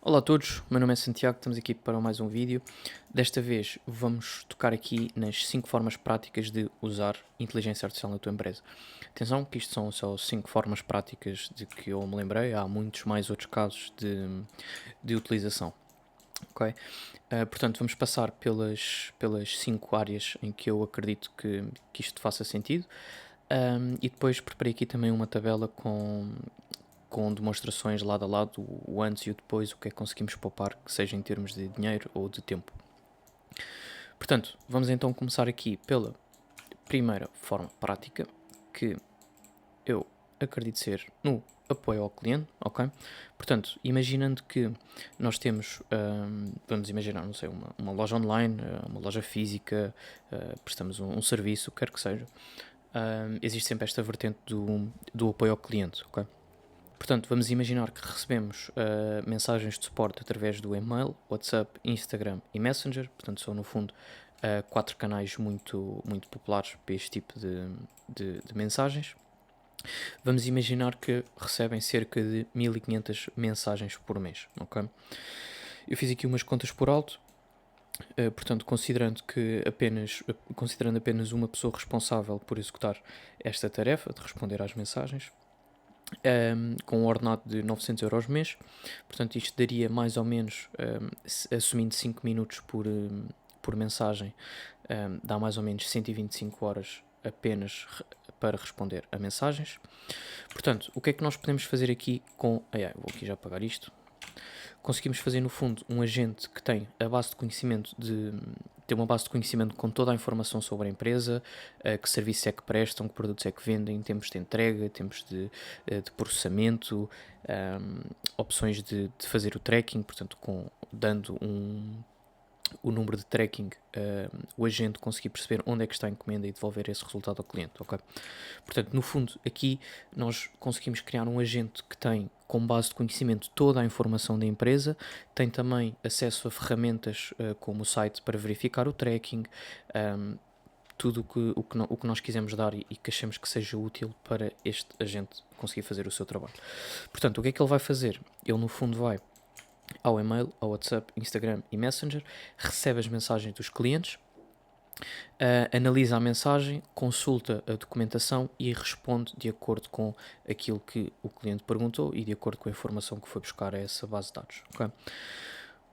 Olá a todos, meu nome é Santiago, estamos aqui para mais um vídeo. Desta vez vamos tocar aqui nas 5 formas práticas de usar inteligência artificial na tua empresa. Atenção que isto são só 5 formas práticas de que eu me lembrei, há muitos mais outros casos de utilização. Ok? Portanto, vamos passar pelas 5 áreas em que eu acredito que isto faça sentido. E depois preparei aqui também uma tabela com demonstrações lado a lado, o antes e o depois, o que é que conseguimos poupar, que seja em termos de dinheiro ou de tempo. Portanto, vamos então começar aqui pela primeira forma prática, que eu acredito ser no apoio ao cliente, ok? Portanto, imaginando que nós temos, vamos imaginar, não sei, uma loja online, uma loja física, prestamos um serviço, o que quer que seja, existe sempre esta vertente do apoio ao cliente, ok? Portanto, vamos imaginar que recebemos mensagens de suporte através do e-mail, WhatsApp, Instagram e Messenger. Portanto, são no fundo 4 canais muito populares para este tipo de mensagens. Vamos imaginar que recebem cerca de 1500 mensagens por mês, ok? Eu fiz aqui umas contas por alto. Portanto, considerando apenas uma pessoa responsável por executar esta tarefa de responder às mensagens, com um ordenado de 900 euros mês. Portanto, isto daria mais ou menos, assumindo 5 minutos por mensagem, dá mais ou menos 125 horas apenas para responder a mensagens. Portanto, o que é que nós podemos fazer aqui com a AI? Vou aqui já apagar isto. Conseguimos fazer no fundo um agente que tem a base de conhecimento tem uma base de conhecimento com toda a informação sobre a empresa, que serviços é que prestam, que produtos é que vendem, tempos de entrega, tempos de processamento, opções de fazer o tracking, portanto, dando o número de tracking, o agente conseguir perceber onde é que está a encomenda e devolver esse resultado ao cliente, ok? Portanto, no fundo, aqui nós conseguimos criar um agente que tem, com base de conhecimento, toda a informação da empresa, tem também acesso a ferramentas como o site para verificar o tracking, tudo o que nós quisermos dar e que achamos que seja útil para este agente conseguir fazer o seu trabalho. Portanto, o que é que ele vai fazer? Ele, no fundo, vai ao e-mail, ao WhatsApp, Instagram e Messenger, recebe as mensagens dos clientes, analisa a mensagem, consulta a documentação e responde de acordo com aquilo que o cliente perguntou e de acordo com a informação que foi buscar a essa base de dados. Okay?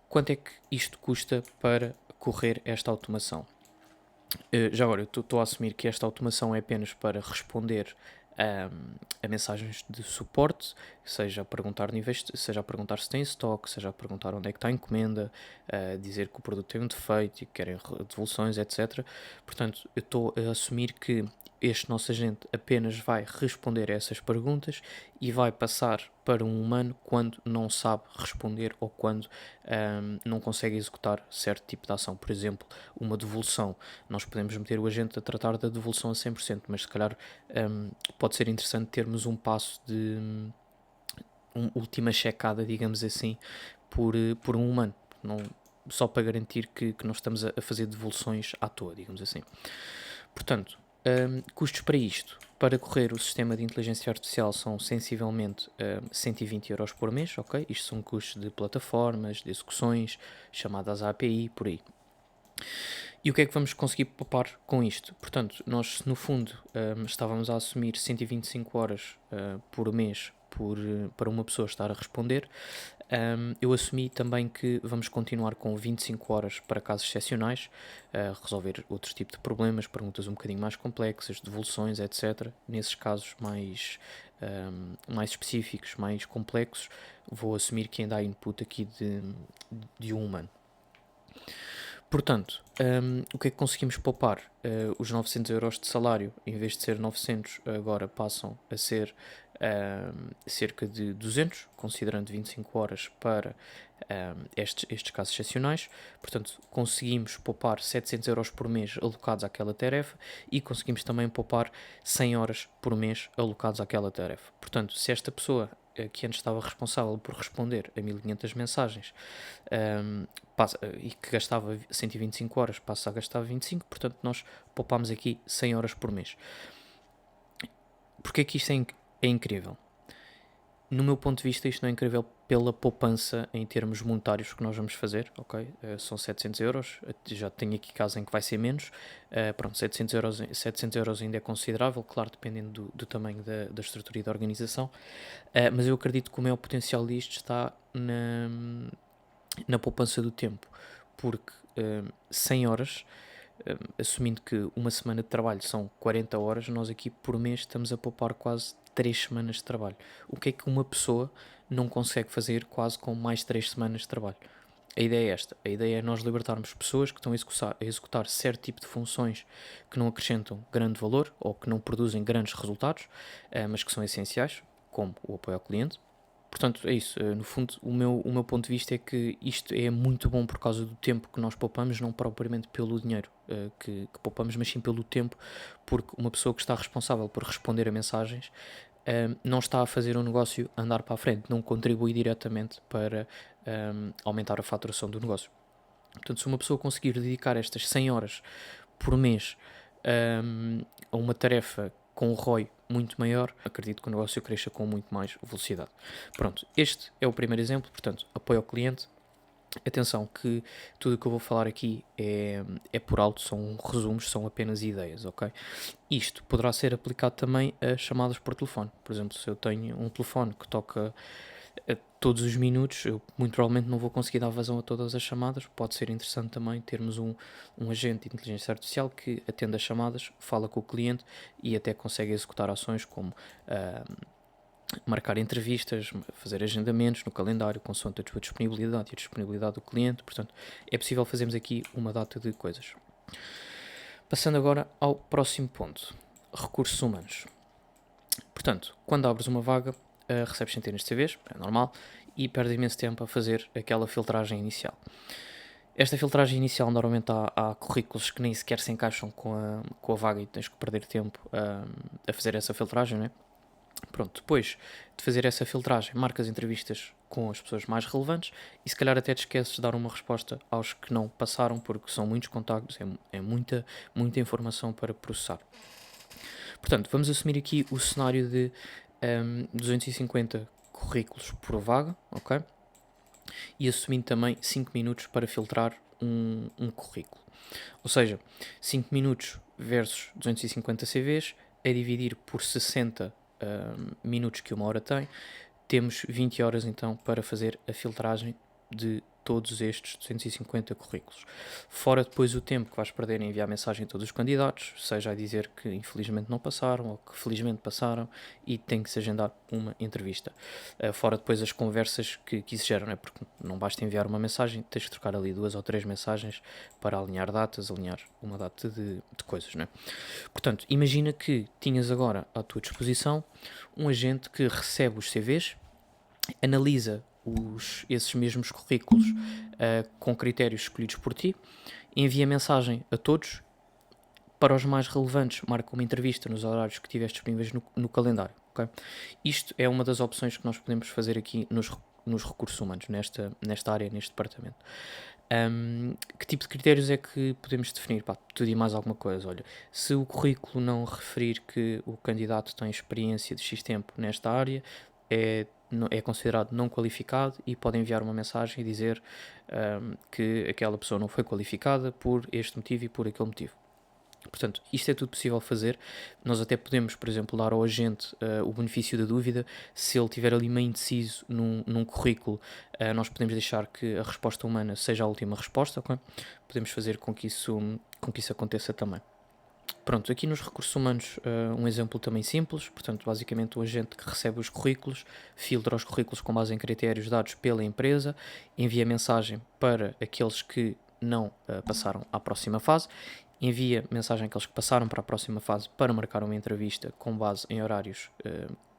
Quanto é que isto custa para correr esta automação? Já agora, eu estou a assumir que esta automação é apenas para responder a mensagens de suporte, seja a perguntar níveis, seja a perguntar se tem estoque, seja a perguntar onde é que está a encomenda, dizer que o produto tem um defeito e que querem devoluções, etc. Portanto, eu estou a assumir que este nosso agente apenas vai responder a essas perguntas e vai passar para um humano quando não sabe responder ou quando não consegue executar certo tipo de ação. Por exemplo, uma devolução. Nós podemos meter o agente a tratar da devolução a 100%, mas se calhar pode ser interessante termos um passo de última checada, digamos assim, por um humano. Não, só para garantir que não estamos a fazer devoluções à toa, digamos assim. Portanto, custos para isto. Para correr o sistema de inteligência artificial são sensivelmente 120 euros por mês, ok? Isto são custos de plataformas, de execuções, chamadas API, por aí. E o que é que vamos conseguir poupar com isto? Portanto, nós no fundo estávamos a assumir 125 horas por mês para uma pessoa estar a responder. Eu assumi também que vamos continuar com 25 horas para casos excepcionais, resolver outros tipos de problemas, perguntas um bocadinho mais complexas, devoluções, etc. Nesses casos mais específicos, mais complexos, vou assumir que ainda há input aqui de um humano. Portanto, o que é que conseguimos poupar? Os 900 euros de salário, em vez de ser 900, agora passam a ser cerca de 200, considerando 25 horas para estes casos excepcionais. Portanto, conseguimos poupar 700 euros por mês alocados àquela tarefa e conseguimos também poupar 100 horas por mês alocados àquela tarefa. Portanto, se esta pessoa que antes estava responsável por responder a 1500 mensagens e que gastava 125 horas, passa a gastar 25, portanto nós poupamos aqui 100 horas por mês. Porquê que isto é incrível? No meu ponto de vista, isto não é incrível pela poupança em termos monetários que nós vamos fazer, ok? São 700 euros, já tenho aqui casos em que vai ser menos, pronto, 700 euros ainda é considerável, claro, dependendo do tamanho da estrutura e da organização, mas eu acredito que o maior potencial disto está na poupança do tempo, porque 100 horas, assumindo que uma semana de trabalho são 40 horas, nós aqui por mês estamos a poupar quase 3 semanas de trabalho. O que é que uma pessoa não consegue fazer quase com mais 3 semanas de trabalho? A ideia é esta, a ideia é nós libertarmos pessoas que estão a executar certo tipo de funções que não acrescentam grande valor ou que não produzem grandes resultados, mas que são essenciais, como o apoio ao cliente. Portanto, é isso. No fundo, o meu ponto de vista é que isto é muito bom por causa do tempo que nós poupamos, não propriamente pelo dinheiro que poupamos, mas sim pelo tempo, porque uma pessoa que está responsável por responder a mensagens não está a fazer um negócio andar para a frente, não contribui diretamente para aumentar a faturação do negócio. Portanto, se uma pessoa conseguir dedicar estas 100 horas por mês a uma tarefa com um ROI muito maior, acredito que o negócio cresça com muito mais velocidade. Pronto, este é o primeiro exemplo, portanto, apoio ao cliente. Atenção que tudo o que eu vou falar aqui é por alto, são resumos, são apenas ideias, ok? Isto poderá ser aplicado também a chamadas por telefone. Por exemplo, se eu tenho um telefone que toca a todos os minutos, eu muito provavelmente não vou conseguir dar vazão a todas as chamadas. Pode ser interessante também termos um agente de inteligência artificial que atende as chamadas, fala com o cliente e até consegue executar ações como marcar entrevistas, fazer agendamentos no calendário, consoante a sua disponibilidade e a disponibilidade do cliente. Portanto, é possível fazermos aqui uma data de coisas. Passando agora ao próximo ponto, recursos humanos. Portanto, quando abres uma vaga, recebes centenas de CVs, é normal, e perdes imenso tempo a fazer aquela filtragem inicial. Esta filtragem inicial normalmente há currículos que nem sequer se encaixam com a vaga e tens que perder tempo a fazer essa filtragem, não é? Pronto, depois de fazer essa filtragem, marcas entrevistas com as pessoas mais relevantes e se calhar até te esqueces de dar uma resposta aos que não passaram, porque são muitos contactos, é muita informação para processar. Portanto, vamos assumir aqui o cenário de 250 currículos por vaga, ok? E assumindo também 5 minutos para filtrar um currículo. Ou seja, 5 minutos versus 250 CVs a dividir por 60 minutos que uma hora tem, temos 20 horas então para fazer a filtragem de todos estes 250 currículos. Fora depois o tempo que vais perder em enviar mensagem a todos os candidatos, seja a dizer que infelizmente não passaram ou que felizmente passaram e tem que se agendar uma entrevista. Fora depois as conversas que isso gera, não é? Porque não basta enviar uma mensagem, tens que trocar ali 2 ou 3 mensagens para alinhar datas, alinhar uma data de coisas, não é? Portanto, imagina que tinhas agora à tua disposição um agente que recebe os CVs, analisa esses mesmos currículos com critérios escolhidos por ti, envia mensagem a todos, para os mais relevantes marca uma entrevista nos horários que tiveres disponíveis no calendário. Okay? Isto é uma das opções que nós podemos fazer aqui nos recursos humanos, nesta área, neste departamento. Que tipo de critérios é que podemos definir? Tudo e mais alguma coisa. Olha, se o currículo não referir que o candidato tem experiência de X tempo nesta área, é considerado não qualificado e pode enviar uma mensagem e dizer que aquela pessoa não foi qualificada por este motivo e por aquele motivo. Portanto, isto é tudo possível fazer. Nós até podemos, por exemplo, dar ao agente o benefício da dúvida. Se ele estiver ali meio indeciso num currículo, nós podemos deixar que a resposta humana seja a última resposta, ok? Podemos fazer com que isso aconteça também. Pronto, aqui nos recursos humanos, um exemplo também simples. Portanto, basicamente o agente que recebe os currículos, filtra os currículos com base em critérios dados pela empresa, envia mensagem para aqueles que não passaram à próxima fase, envia mensagem àqueles que passaram para a próxima fase para marcar uma entrevista com base em horários,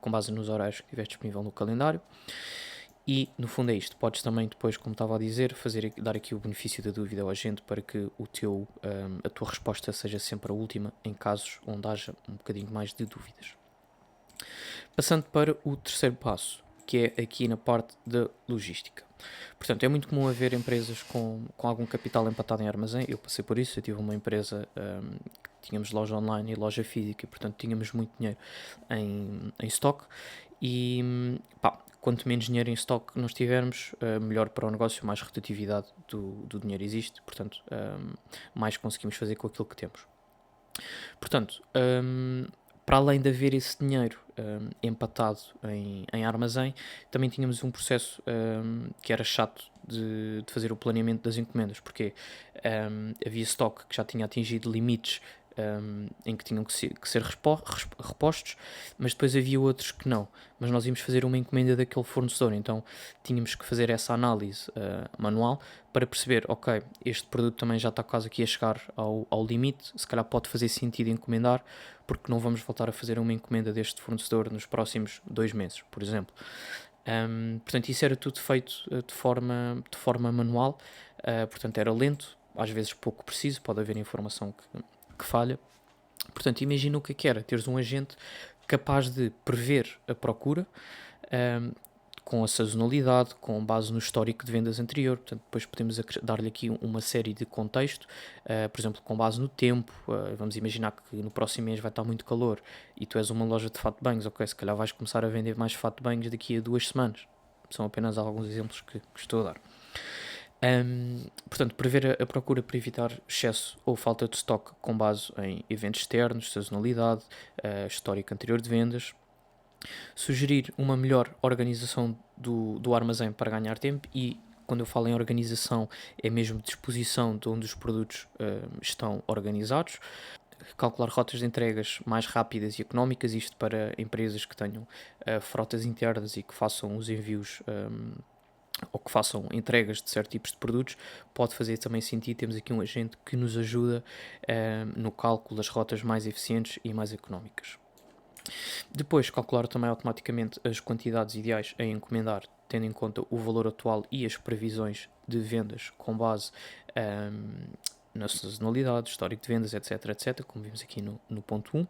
com base nos horários que tiver disponível no calendário. E no fundo é isto. Podes também depois, como estava a dizer, dar aqui o benefício da dúvida ao agente para que a tua resposta seja sempre a última em casos onde haja um bocadinho mais de dúvidas. Passando para o terceiro passo, que é aqui na parte da logística. Portanto, é muito comum haver empresas com algum capital empatado em armazém. Eu passei por isso, eu tive uma empresa que tínhamos loja online e loja física e, portanto, tínhamos muito dinheiro em estoque. E quanto menos dinheiro em estoque nós tivermos, melhor para o negócio, mais rotatividade do dinheiro existe, portanto, mais conseguimos fazer com aquilo que temos. Portanto, para além de haver esse dinheiro empatado em armazém, também tínhamos um processo que era chato de fazer o planeamento das encomendas, porque havia estoque que já tinha atingido limites em que tinham que ser repostos, mas depois havia outros que não. Mas nós íamos fazer uma encomenda daquele fornecedor, então tínhamos que fazer essa análise manual para perceber, ok, este produto também já está quase aqui a chegar ao limite, se calhar pode fazer sentido encomendar, porque não vamos voltar a fazer uma encomenda deste fornecedor nos próximos 2 meses, por exemplo. Portanto, isso era tudo feito de forma manual, portanto era lento, às vezes pouco preciso, pode haver informação que falha. Portanto, imagina o que era teres um agente capaz de prever a procura com a sazonalidade, com base no histórico de vendas anterior. Portanto, depois podemos dar-lhe aqui uma série de contexto, por exemplo, com base no tempo. Vamos imaginar que no próximo mês vai estar muito calor e tu és uma loja de fato de banhos, ok, se calhar vais começar a vender mais fato de banhos daqui a 2 semanas. São apenas alguns exemplos que estou a dar. Portanto, prever a procura para evitar excesso ou falta de estoque com base em eventos externos, sazonalidade, histórico anterior de vendas. Sugerir uma melhor organização do armazém para ganhar tempo, e quando eu falo em organização é mesmo disposição de onde os produtos estão organizados. Calcular rotas de entregas mais rápidas e económicas, isto para empresas que tenham frotas internas e que façam os envios ou que façam entregas de certos tipos de produtos, pode fazer também sentido. Temos aqui um agente que nos ajuda no cálculo das rotas mais eficientes e mais económicas. Depois, calcular também automaticamente as quantidades ideais a encomendar, tendo em conta o valor atual e as previsões de vendas com base na sazonalidade, histórico de vendas, etc, etc, como vimos aqui no ponto 1.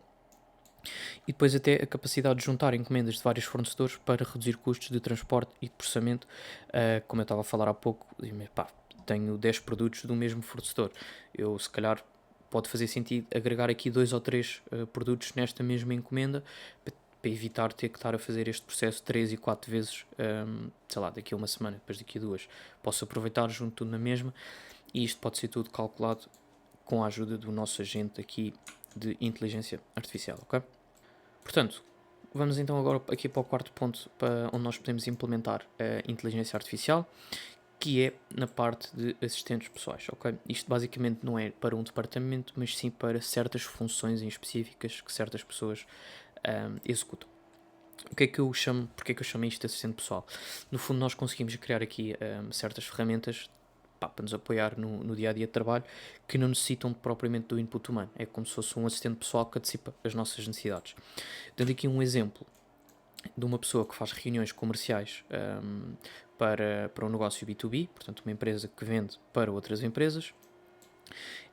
E depois até a capacidade de juntar encomendas de vários fornecedores para reduzir custos de transporte e de processamento, como eu estava a falar há pouco, tenho 10 produtos do mesmo fornecedor, eu se calhar pode fazer sentido agregar aqui 2 ou 3 produtos nesta mesma encomenda, para evitar ter que estar a fazer este processo 3 e 4 vezes, sei lá, daqui a uma semana, depois daqui a 2. Posso aproveitar, junto tudo na mesma, e isto pode ser tudo calculado com a ajuda do nosso agente aqui de inteligência artificial, ok? Portanto, vamos então agora aqui para o quarto ponto, para onde nós podemos implementar a inteligência artificial, que é na parte de assistentes pessoais, ok? Isto basicamente não é para um departamento, mas sim para certas funções em específicas que certas pessoas executam. Porque é que eu chamo isto de assistente pessoal? No fundo, nós conseguimos criar aqui certas ferramentas para nos apoiar no dia-a-dia de trabalho, que não necessitam propriamente do input humano. É como se fosse um assistente pessoal que antecipa as nossas necessidades. Dando aqui um exemplo de uma pessoa que faz reuniões comerciais para um negócio B2B, portanto uma empresa que vende para outras empresas.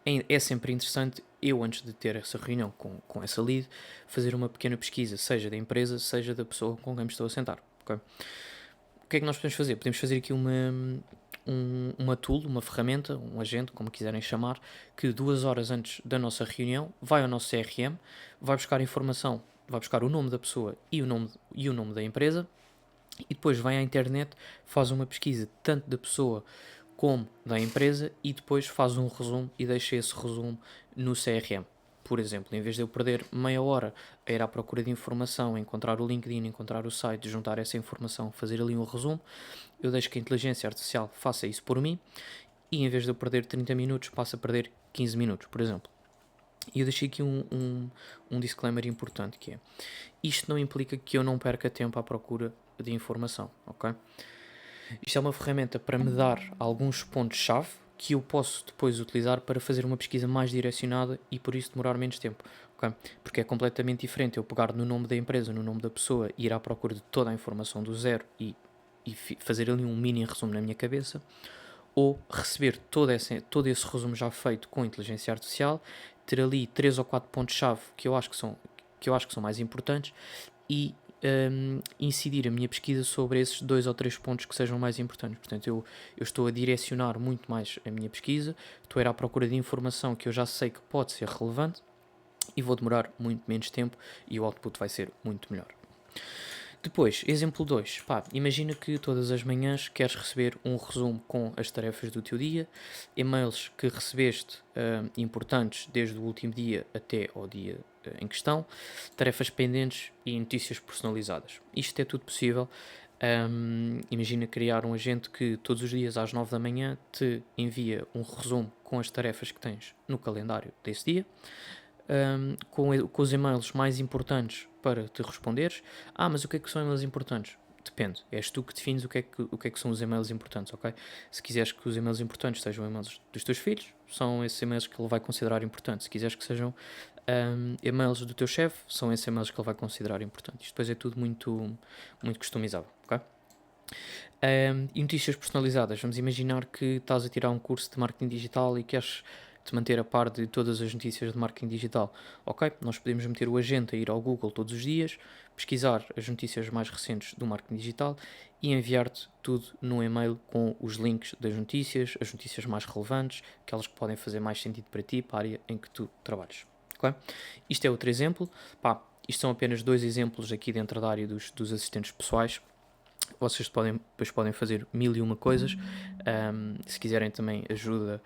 É sempre interessante eu, antes de ter essa reunião com essa lead, fazer uma pequena pesquisa, seja da empresa, seja da pessoa com quem me estou a sentar. Okay? O que é que nós podemos fazer? Podemos fazer aqui uma tool, uma ferramenta, um agente, como quiserem chamar, que 2 horas antes da nossa reunião vai ao nosso CRM, vai buscar informação, vai buscar o nome da pessoa e o nome da empresa, e depois vai à internet, faz uma pesquisa tanto da pessoa como da empresa, e depois faz um resumo e deixa esse resumo no CRM. Por exemplo, em vez de eu perder meia hora a ir à procura de informação, encontrar o LinkedIn, encontrar o site, juntar essa informação, fazer ali um resumo, eu deixo que a inteligência artificial faça isso por mim, e em vez de eu perder 30 minutos, passo a perder 15 minutos, por exemplo. E eu deixei aqui um disclaimer importante, que é: isto não implica que eu não perca tempo à procura de informação, ok? Isto é uma ferramenta para me dar alguns pontos-chave que eu posso depois utilizar para fazer uma pesquisa mais direcionada e por isso demorar menos tempo, ok? Porque é completamente diferente eu pegar no nome da empresa, no nome da pessoa, e ir à procura de toda a informação do zero e fazer ali um mini resumo na minha cabeça, ou receber todo esse resumo já feito com inteligência artificial, ter ali 3 ou 4 pontos-chave que eu acho que são mais importantes, e incidir a minha pesquisa sobre esses 2 ou 3 pontos que sejam mais importantes. Portanto, eu estou a direcionar muito mais a minha pesquisa, estou a ir à procura de informação que eu já sei que pode ser relevante, e vou demorar muito menos tempo e o output vai ser muito melhor. Depois, exemplo 2. Pá, imagina que todas as manhãs queres receber um resumo com as tarefas do teu dia, e-mails que recebeste importantes desde o último dia até ao dia em questão, tarefas pendentes e notícias personalizadas. Isto é tudo possível. Imagina criar um agente que todos os dias às 9 da manhã te envia um resumo com as tarefas que tens no calendário desse dia, com os e-mails mais importantes para te responderes. Mas o que é que são e-mails importantes? Depende, és tu que defines o que é que são os e-mails importantes, ok? Se quiseres que os e-mails importantes sejam e-mails dos teus filhos, são esses e-mails que ele vai considerar importantes. Se quiseres que sejam e-mails do teu chefe, são esses e-mails que ele vai considerar importantes. Isto depois é tudo muito, muito customizável, ok? E notícias personalizadas. Vamos imaginar que estás a tirar um curso de marketing digital e queres te manter a par de todas as notícias de marketing digital. Ok, nós podemos meter o agente a ir ao Google todos os dias, pesquisar as notícias mais recentes do marketing digital e enviar-te tudo no e-mail com os links das notícias, as notícias mais relevantes, aquelas que podem fazer mais sentido para ti, para a área em que tu trabalhas. Okay? Isto é outro exemplo. Isto são apenas 2 exemplos aqui dentro da área dos assistentes pessoais. Vocês depois podem fazer 1001 coisas. Se quiserem também ajuda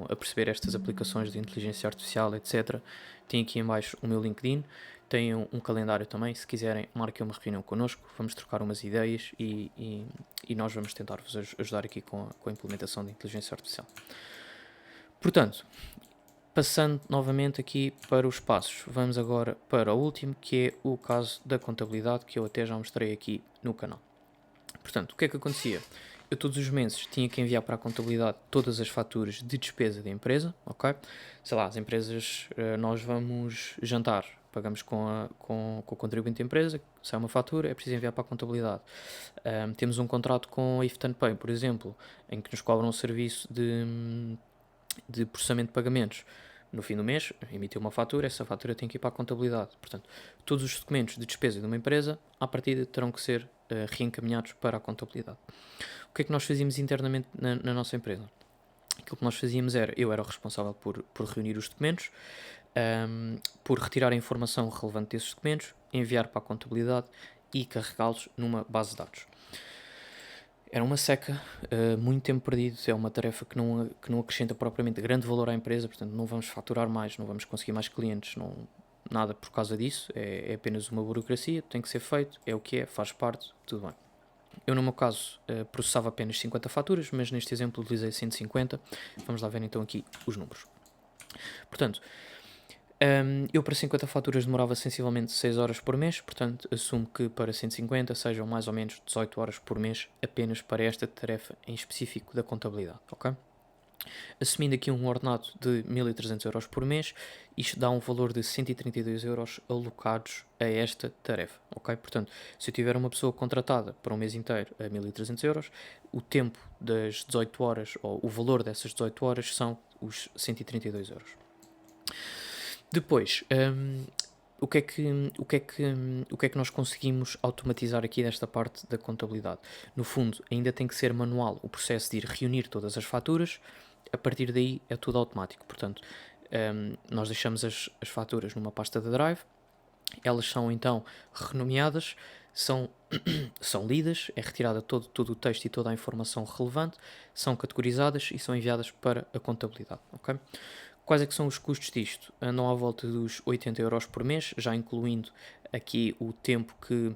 a perceber estas aplicações de inteligência artificial, etc., tem aqui em baixo o meu LinkedIn, tem um calendário também. Se quiserem, marquem uma reunião connosco, vamos trocar umas ideias e nós vamos tentar vos ajudar aqui com a implementação da inteligência artificial. Portanto, passando novamente aqui para os passos, vamos agora para o último, que é o caso da contabilidade, que eu até já mostrei aqui no canal. Portanto, o que é que acontecia? Eu todos os meses tinha que enviar para a contabilidade todas as faturas de despesa da empresa, ok? Sei lá, as empresas, nós vamos jantar, pagamos com o contribuinte da empresa, sai uma fatura, é preciso enviar para a contabilidade. Temos um contrato com a Iftan Pay, por exemplo, em que nos cobram um serviço de processamento de pagamentos. No fim do mês, emitiu uma fatura, essa fatura tem que ir para a contabilidade. Portanto, todos os documentos de despesa de uma empresa, à partida, terão que ser reencaminhados para a contabilidade. O que é que nós fazíamos internamente na nossa empresa? Aquilo que nós fazíamos eu era o responsável por reunir os documentos, por retirar a informação relevante desses documentos, enviar para a contabilidade e carregá-los numa base de dados. Era uma seca, muito tempo perdido, é uma tarefa que não acrescenta propriamente grande valor à empresa, portanto não vamos faturar mais, não vamos conseguir mais clientes, nada por causa disso, é apenas uma burocracia, tem que ser feito, é o que é, faz parte, tudo bem. Eu no meu caso processava apenas 50 faturas, mas neste exemplo utilizei 150, vamos lá ver então aqui os números. Portanto, eu para 50 faturas demorava sensivelmente 6 horas por mês, portanto assumo que para 150 sejam mais ou menos 18 horas por mês apenas para esta tarefa em específico da contabilidade, ok? Assumindo aqui um ordenado de 1.300 euros por mês, isto dá um valor de 132 euros alocados a esta tarefa, ok? Portanto, se eu tiver uma pessoa contratada para um mês inteiro a 1.300 euros, o tempo das 18 horas, ou o valor dessas 18 horas, são os 132 euros. Depois, o que é que nós conseguimos automatizar aqui desta parte da contabilidade? No fundo, ainda tem que ser manual o processo de ir reunir todas as faturas, a partir daí é tudo automático. Portanto, nós deixamos as faturas numa pasta de Drive, elas são então renomeadas, são lidas, é retirada todo o texto e toda a informação relevante, são categorizadas e são enviadas para a contabilidade, ok? Quais é que são os custos disto? Andam à volta dos 80 euros por mês, já incluindo aqui o tempo que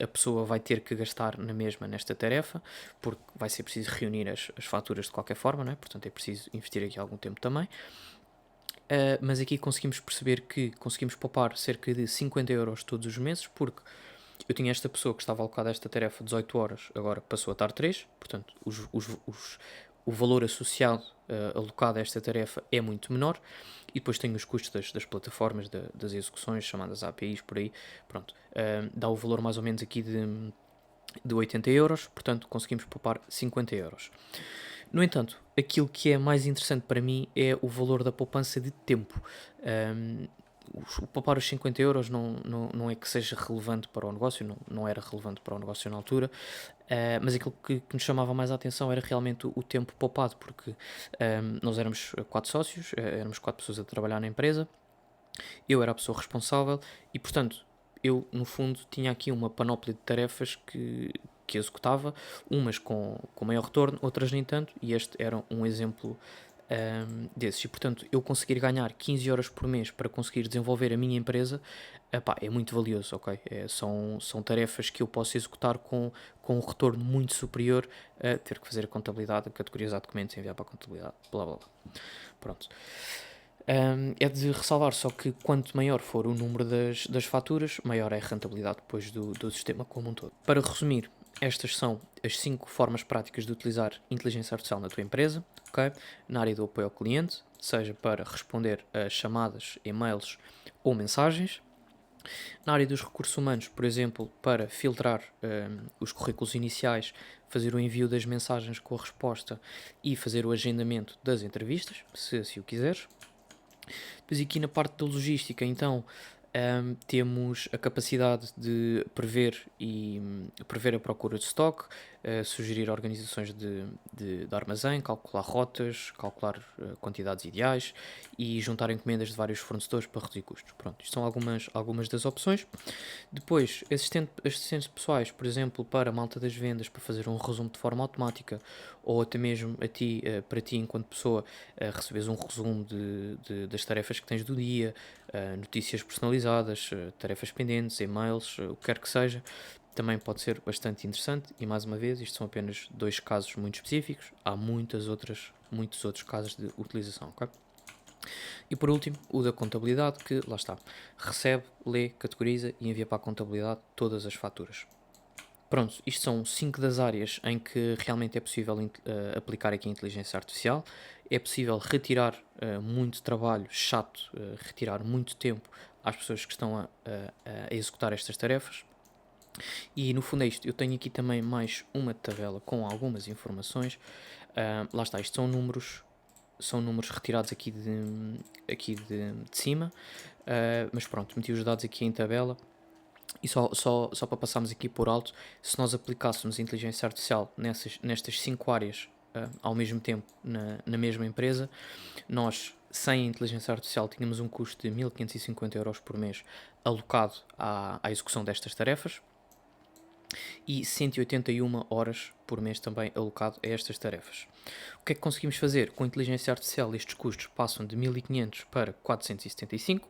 a pessoa vai ter que gastar na mesma nesta tarefa, porque vai ser preciso reunir as faturas de qualquer forma, não é? Portanto é preciso investir aqui algum tempo também. Mas aqui conseguimos perceber que conseguimos poupar cerca de 50 euros todos os meses, porque eu tinha esta pessoa que estava alocada a esta tarefa 18 horas, agora passou a estar 3, portanto o valor associado alocado a esta tarefa é muito menor, e depois tenho os custos das plataformas, das execuções, chamadas APIs, por aí, pronto, dá o valor mais ou menos aqui de 80 euros, portanto conseguimos poupar 50 euros. No entanto, aquilo que é mais interessante para mim é o valor da poupança de tempo. Poupar os 50 euros não é que seja relevante para o negócio, não era relevante para o negócio na altura, mas aquilo que nos chamava mais a atenção era realmente o tempo poupado, porque nós éramos 4 sócios, éramos 4 pessoas a trabalhar na empresa, eu era a pessoa responsável e, portanto, eu, no fundo, tinha aqui uma panóplia de tarefas que executava, umas com maior retorno, outras nem tanto, e este era um exemplo desses. E, portanto, eu conseguir ganhar 15 horas por mês para conseguir desenvolver a minha empresa, epá, é muito valioso, ok? São tarefas que eu posso executar com um retorno muito superior a ter que fazer a contabilidade, a categorizar documentos, enviar para a contabilidade, blá blá blá. Pronto. É de ressalvar só que quanto maior for o número das faturas, maior é a rentabilidade depois do sistema como um todo. Para resumir, estas são as 5 formas práticas de utilizar inteligência artificial na tua empresa, ok? Na área do apoio ao cliente, seja para responder a chamadas, e-mails ou mensagens. Na área dos recursos humanos, por exemplo, para filtrar os currículos iniciais, fazer o envio das mensagens com a resposta e fazer o agendamento das entrevistas, se assim o quiseres. Depois aqui na parte da logística, então, temos a capacidade de prever a procura de stock, sugerir organizações de armazém, calcular rotas, calcular quantidades ideais e juntar encomendas de vários fornecedores para reduzir custos. Pronto, isto são algumas das opções. Depois, assistentes pessoais, por exemplo, para a malta das vendas, para fazer um resumo de forma automática, ou até mesmo para ti, enquanto pessoa, receberes um resumo das tarefas que tens do dia, notícias personalizadas, tarefas pendentes, e-mails, o que quer que seja, também pode ser bastante interessante. E mais uma vez, isto são apenas 2 casos muito específicos, há muitos outros casos de utilização, ok? E por último, o da contabilidade, que lá está, recebe, lê, categoriza e envia para a contabilidade todas as faturas. Pronto, isto são 5 das áreas em que realmente é possível aplicar aqui a inteligência artificial. É possível retirar muito trabalho chato, retirar muito tempo às pessoas que estão a executar estas tarefas. E no fundo é isto. Eu tenho aqui também mais uma tabela com algumas informações. Lá está, isto são números retirados aqui de cima, mas pronto, meti os dados aqui em tabela. E só para passarmos aqui por alto, se nós aplicássemos a inteligência artificial nestas 5 áreas ao mesmo tempo na mesma empresa, nós, sem a inteligência artificial, tínhamos um custo de 1550 € por mês alocado à execução destas tarefas e 181 horas por mês também alocado a estas tarefas. O que é que conseguimos fazer? Com a inteligência artificial, estes custos passam de 1500 para 475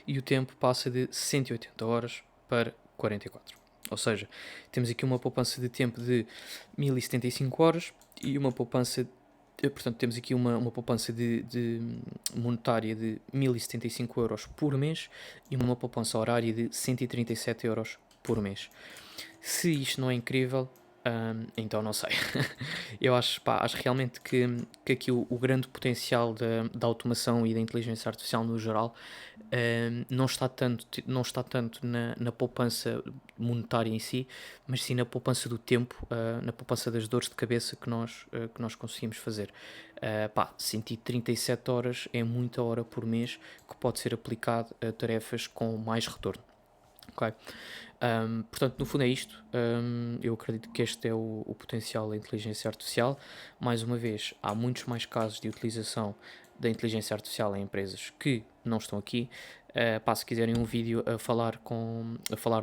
e o tempo passa de 180 horas para 44. Ou seja, temos aqui uma poupança de tempo de 1075 horas e uma poupança, portanto, temos aqui uma poupança de monetária de 1075 € por mês e uma poupança horária de 137 € por mês. Se isto não é incrível, então não sei. Eu acho realmente que aqui o grande potencial da automação e da inteligência artificial no geral não está tanto na poupança monetária em si, mas sim na poupança do tempo, na poupança das dores de cabeça que nós conseguimos fazer. 137 horas é muita hora por mês que pode ser aplicado a tarefas com mais retorno. Ok? Portanto, no fundo é isto. Eu acredito que este é o potencial da inteligência artificial. Mais uma vez, há muitos mais casos de utilização da inteligência artificial em empresas que não estão aqui. Se quiserem um vídeo a falar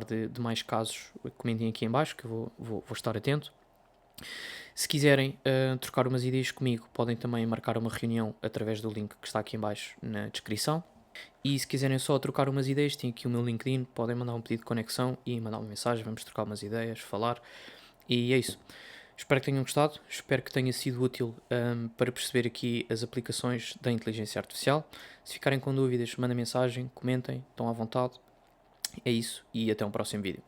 de mais casos, comentem aqui em baixo que eu vou estar atento. Se quiserem trocar umas ideias comigo, podem também marcar uma reunião através do link que está aqui em baixo na descrição. E se quiserem só trocar umas ideias, tem aqui o meu LinkedIn, podem mandar um pedido de conexão e mandar uma mensagem, vamos trocar umas ideias, falar. E é isso. Espero que tenham gostado, espero que tenha sido útil para perceber aqui as aplicações da inteligência artificial. Se ficarem com dúvidas, mandem mensagem, comentem, estão à vontade. É isso e até um próximo vídeo.